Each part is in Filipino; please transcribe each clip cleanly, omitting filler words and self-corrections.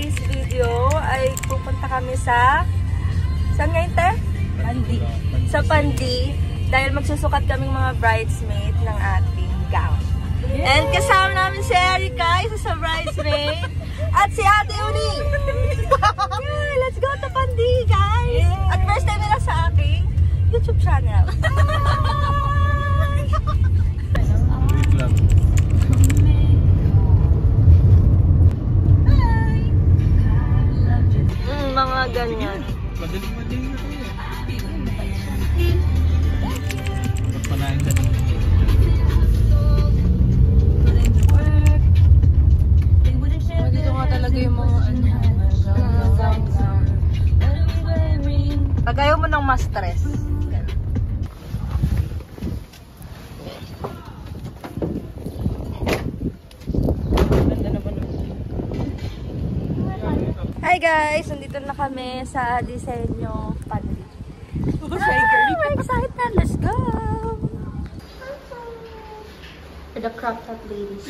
today's video ay pupunta kami sa... Saan ngayon, te? Pandi. Sa Pandi. Dahil magsusukat kaming mga bridesmaid ng ating gown. Yay! And kasama namin si Erica, isa sa bridesmaid. At si Ate Uni. Yeah, let's go to Pandi, guys! Yay! At first time nila sa aking YouTube channel. Mga ganyan. Madaling na tayo. Pagpanahin na. Dito nga talaga yung mga Pag ayaw mo ng ma-stress. Hi guys! Nandito na kami sa Disenyo Pandi. I'm excited! Let's go! For the crop top ladies.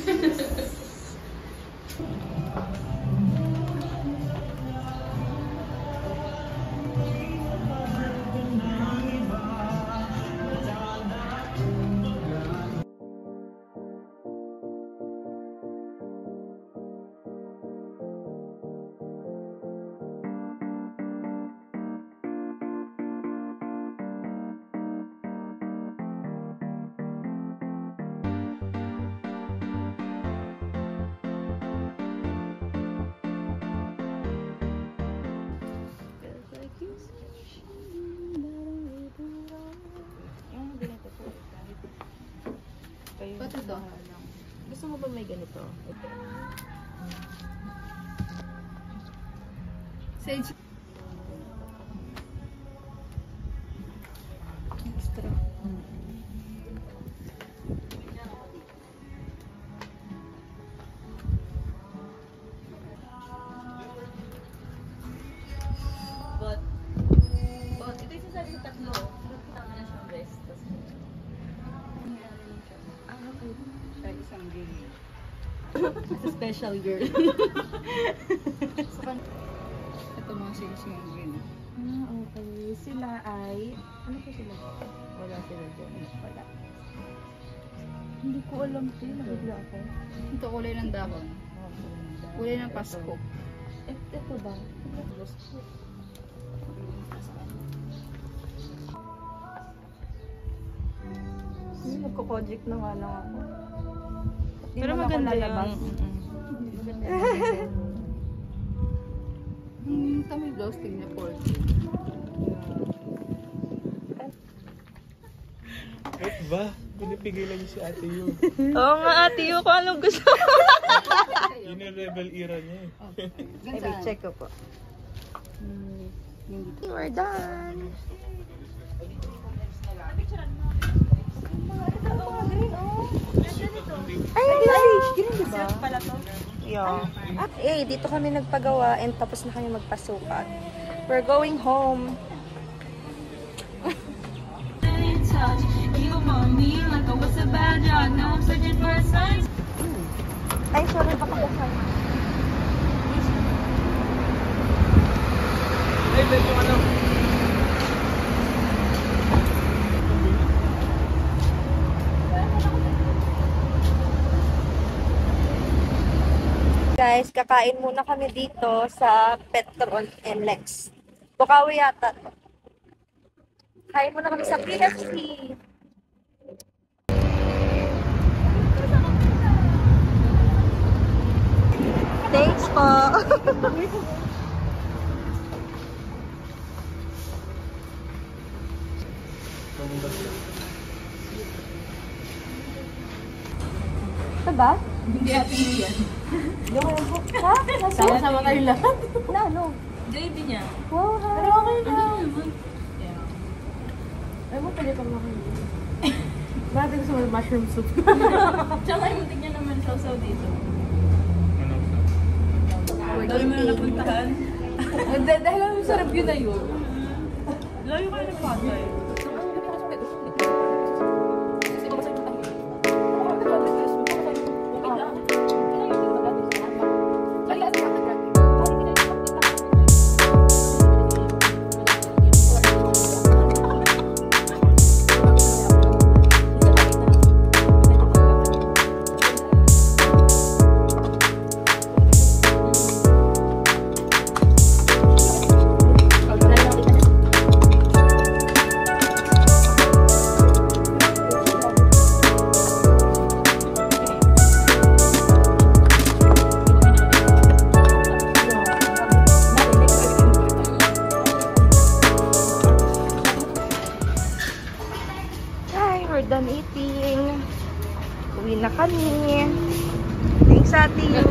Ba't ito? Gusto mo ba may ganito? Ito. Sage. Extra. But ito yung sasabi sa tatlo. Tama na siyang best. Siya isang girl. It's a special girl. Ito mga single girl. Okay. Sila ay... Ano po sila? Wala sila dyan. Wala. Hindi ko alam po. Nabigla ako. Ito kulay ng dahon. Kulay ng Pasko. Ito ba? Nagko-project na nga lang ako. Pero maganda yun. Kami ghosting na 40. Wait ba? Pinipigilan niyo si Ate Yu. Oo nga, Ate Yu, kung anong gusto mo. Yun yung rebel era niya eh. Maybe check ko po. We're done. Ay, guys! Ganun diba? Yeah. Eh, dito kami nagpagawa and tapos na kami magpasukat. We're going home. Ay, sorry, baka kasama. Ay, ba't yung ano? Guys, kakain muna kami dito sa Petron and Lex. Bukawi yata. Kain muna kami sa KFC. Thanks po. Ito ba? Hindi atin mo yan. Ha? Sama-sama tayo lahat. Na, ano? JB niya. Wow, ha? Pero okay lang. Ay mo, pwede pa makain. Bakit gusto mo yung mushroom soup? Tsaka yung tingnan naman saw-saw dito. Ano? Dahil mo na napuntahan. Dahil ang sarap yun na yun. Layo kayo ng patay. done eating. Uwi na kami. Thanks, Ate Yu.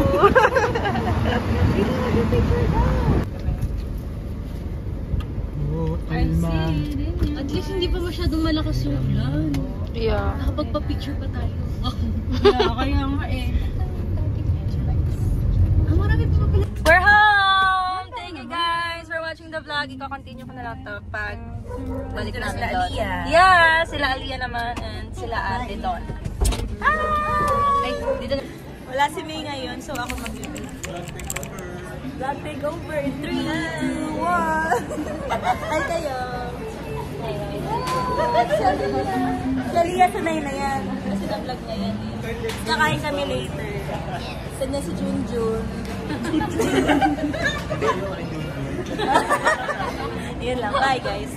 Oh, Alma. At least hindi pa masyadong malakas yung ulan. Yeah. Nakapagpa-picture pa tayo. Yeah, kaya nga eh. Marami pa pala. We're home! Thank you guys for watching the vlog. Iko-continue ko na lang to pag balik namin doon. Yeah, sila Aliyah naman and sila Ate Don. Ay, dito na. Wala si May ngayon, so ako mag-vlog. Vlog takeover in 3, 2, 1. Hi kayo. Si Aliyah sanay na yan. Kasi na-vlog niya yan eh. Nakain kami later. Saan na si Junjun. Yun lang. Bye guys.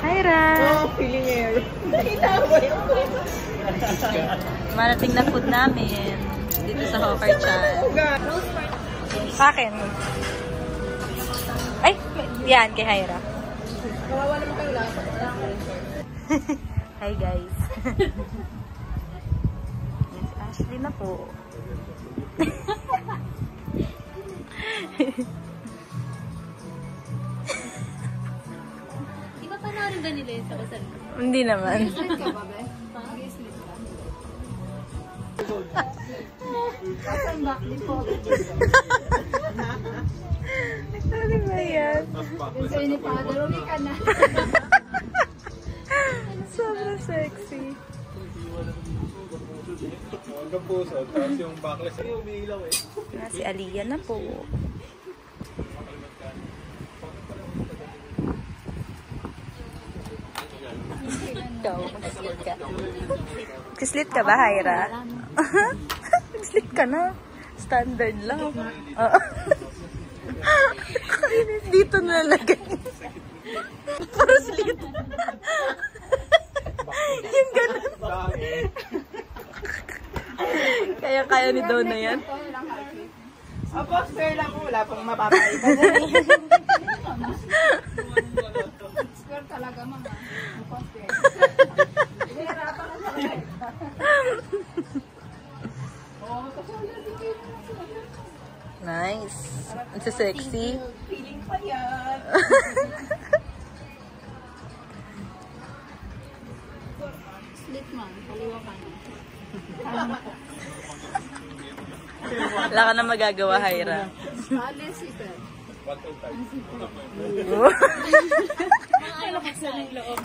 Hi Ra. Oh, feeling air. Nakita mo yun. Marating na food namin dito sa Hopper Chan. Akin. Ay, yan kay Hyra. Kawawa naman kayo lahat. Hi guys. Yes, Ashley na po. Di ba panoorin ba nila yun sa kasal? Hindi naman. Slit ka ba, be? Mag-slit ka? Asan back din po? Ano ba yan? Yung sa'yo ni Father, umi ka na. Sobrang sexy. Hanggang puso, tapos yung backless. Ay, umiilaw eh. Si Aliyah na po. Ikaw, mag-slit ka. Mag-slit ka ba, Hyra? Mag-slit ka na. Standard lang. Dito nalagay. Puro slit. Yung ganun. Kaya ni Donna yan. Opo, sir lang po. Wala pong mapapaiba. Square talaga, mga. Nice. It's sexy. Feeling pa yan. Slit man, kaliwa ka na. Wala ka na magagawa, Hyra. Alis, ito. Ano ka sa loob?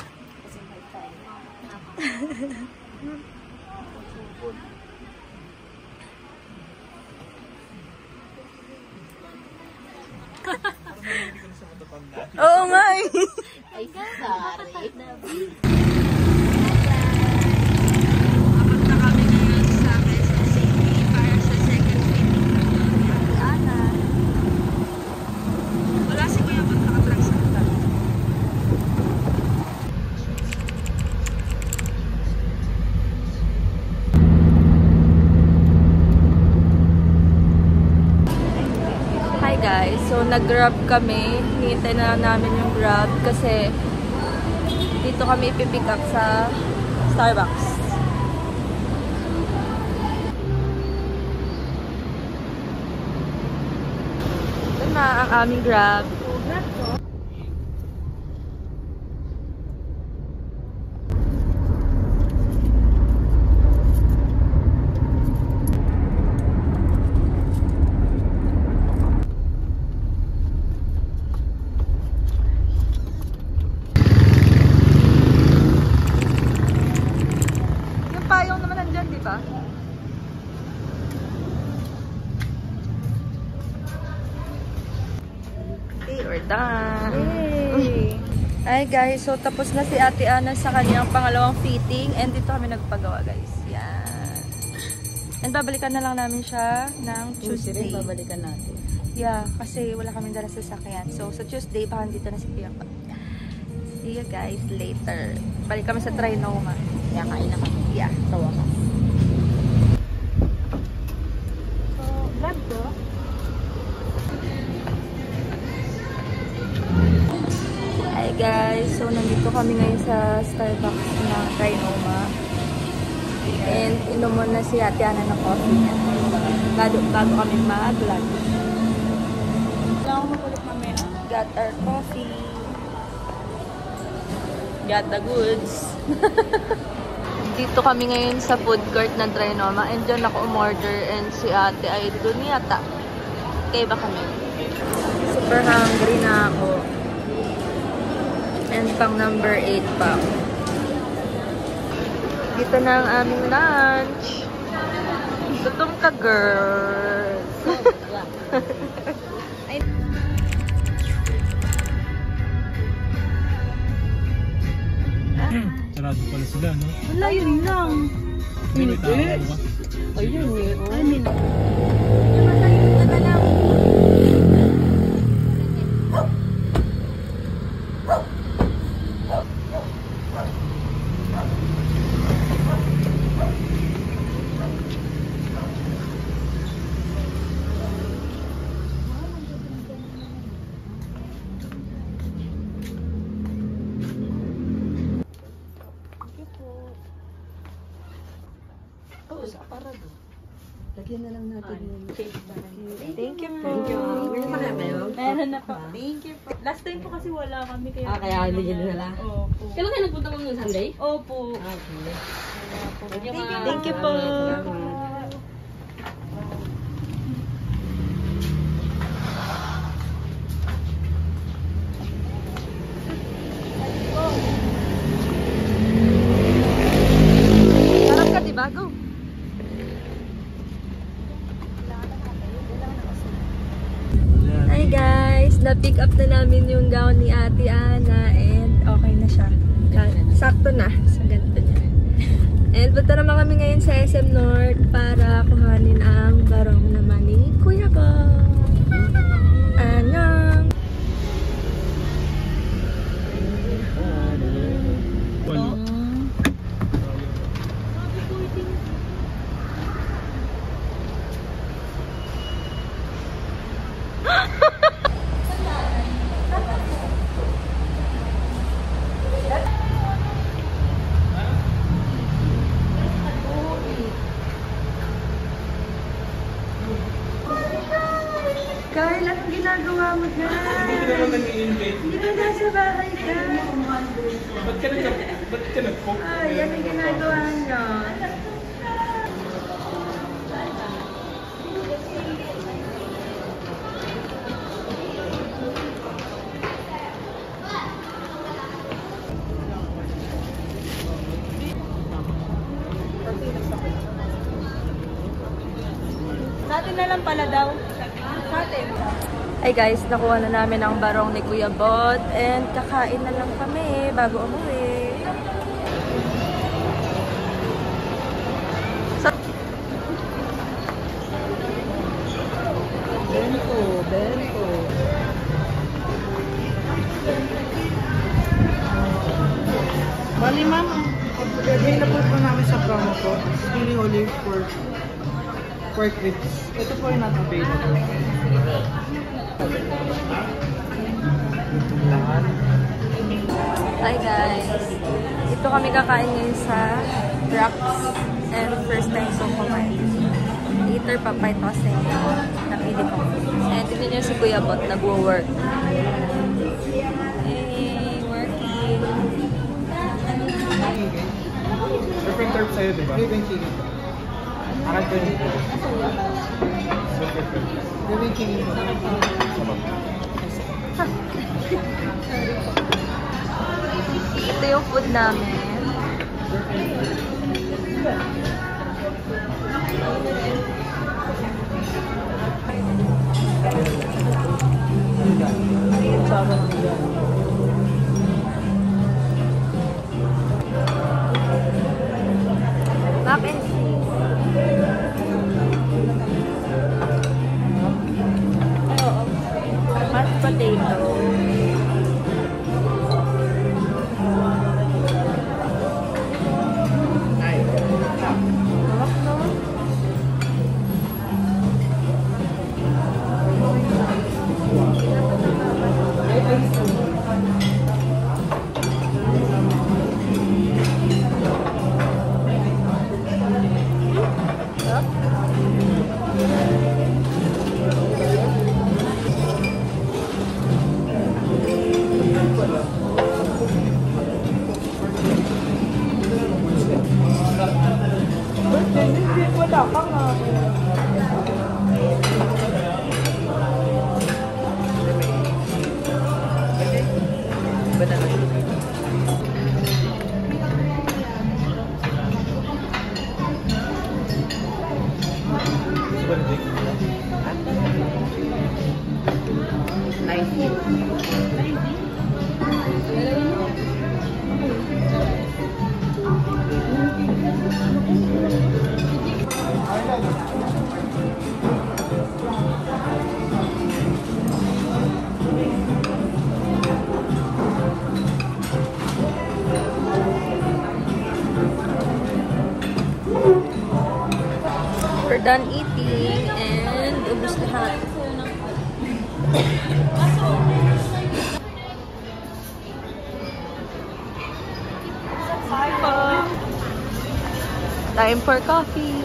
Oo nga eh. Ay, sorry. Abot na kami ngayon sa Quezon City para sa second meeting ni Ate Ana. Wala si Kuya pag nakatransata. Hi guys, so nag-grab kami. Hihintay na lang namin yung grab kasi dito kami ipipick up sa Starbucks. Ito na ang aming grab. Yung payong naman nandyan, di ba? Okay, we're done. Yay! Ay guys, so tapos na si Ate Ana sa kanyang pangalawang fitting and dito kami nagpagawa guys. Yan. And babalikan na lang namin siya ng Tuesday. Babalikan natin. Yeah, kasi wala kaming dala sa sakyan. So sa Tuesday, baka dito na si Pia pa. See you guys later. Balik kami sa Trinoma. Kaya kain na kami. Yeah. Sa wakas. So, vlog to. Hi guys, so nandito kami ngayon sa Starbucks ng Trinoma. And inom mo na si Ate Ana ng coffee niya. Bago kami mag-lunch. Wala akong makulit mamaya. Got our coffee. Got the goods. Dito kami ngayon sa food court ng Trinoma. And dyan ako umorder. And si Ate ay doon yata. Okay ba kami? Super hungry na ako. And pang number 8 pa. Dito na ang aming lunch. Gutom ka, girl. Sarado pala sila, no? Wala, yun lang. May tao ba? Ayun eh. Ay, min. Lagyan na lang natin yung cake para. Thank you po. Meron pa kaya kayo? Meron na po. Thank you po. Last time po kasi wala kami. Kaya Kaya hindi nyo dinala? Opo. Kailan kayo nagpunta mo ng Sunday? Opo. Okay. Thank you po. Harap ka, diba? Go. Hi guys! Na-pick up na namin yung gown ni Ate Ana and okay na siya. Sakto na sa ganito niya. And punta naman kami ngayon sa SM North para kuhanin ang barong naman ni Kuya ko. Anyang! Kyle, anong ginagawa mo dyan? Hindi ka naman nag-i-invite. Hindi ka nasa bahay ka. Ba't ka nag-cook? Ay, anong ginagawa niyo? Sa atin na lang pala daw. Sa atin. Hey guys, nakuha na namin ang barong ni Kuya Bot and kakain na lang kami bago umuwi. Bento. Bali ma'am, available po namin sa promo po. Really holy for pork ribs. Ito po yung not available. Hi guys! Ito kami kakain ngayon sa Rocks and first time ko kumain. Later papay to kasi napili ko. And tignan niyo si Kuya Bot, nagwo-work. Hey, working! Perfect term sa'yo, di ba? Gawin chicken po. Akad ko dito. Gawin chicken po. Ito yung food namin. Mac and cheese. Mashed potato. We're done eating and ubus lahat. Time for coffee.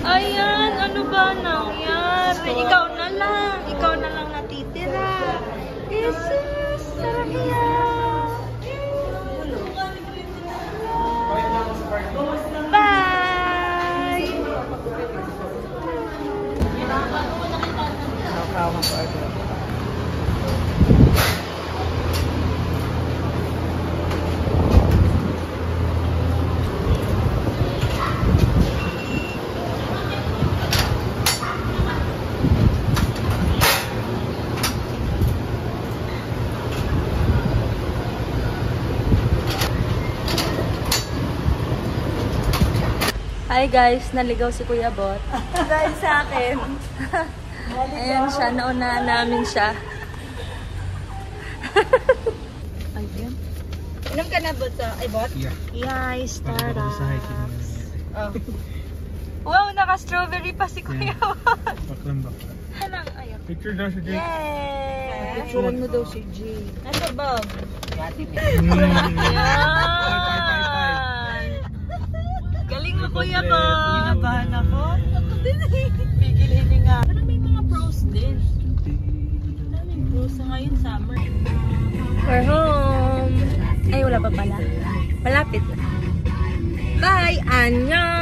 Ayan, ano ba nangyari? Ikaw na lang natitira. Jesus, sarap yan. Bye! Nakakawa ko agad. Hi guys, naligaw si Kuya Bot. Dahil sa akin. Ayan siya, nauna namin siya. Ayun. Inom ka na, Bot? Ay, Bot? Yeah. Yay, Starbucks. Oh. Wow, naka-strawberry pa si Kuya Bot. Baklang bakla. Anong, ayun. Picture daw si Jake. Yay! Picturean mo daw si Jay. Ano, Bob? Mm. Yan! Galing mo, Kuya Bot. Kinabahan ako. Pigilin niya nga. Parang may mga pros din. Daming pros sa ngayon, summer. We're home. Ay, wala pa pala. Malapit na. Bye! Annyeong!